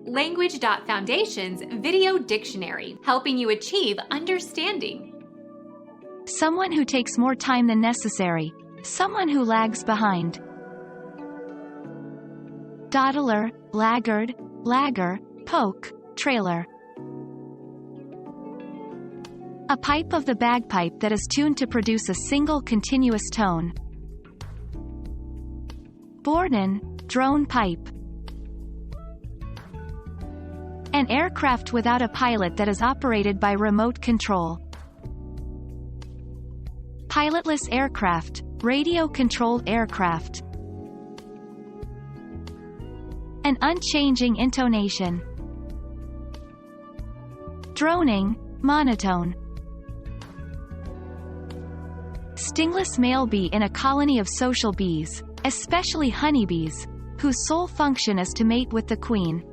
Language.Foundation's Video Dictionary, helping you achieve understanding. Someone who takes more time than necessary. Someone who lags behind. Dawdler, laggard, lagger, poke, trailer. A pipe of the bagpipe that is tuned to produce a single continuous tone. Borden, drone pipe. An aircraft without a pilot that is operated by remote control. Pilotless aircraft, radio-controlled aircraft. An unchanging intonation. Droning, monotone. Stingless male bee in a colony of social bees, especially honeybees, whose sole function is to mate with the queen.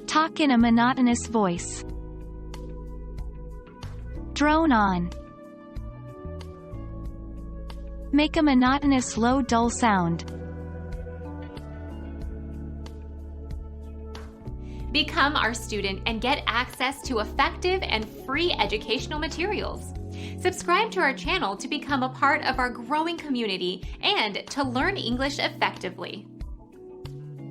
Talk in a monotonous voice. Drone on. Make a monotonous low dull sound. Become our student and get access to effective and free educational materials. Subscribe to our channel to become a part of our growing community and to learn English effectively.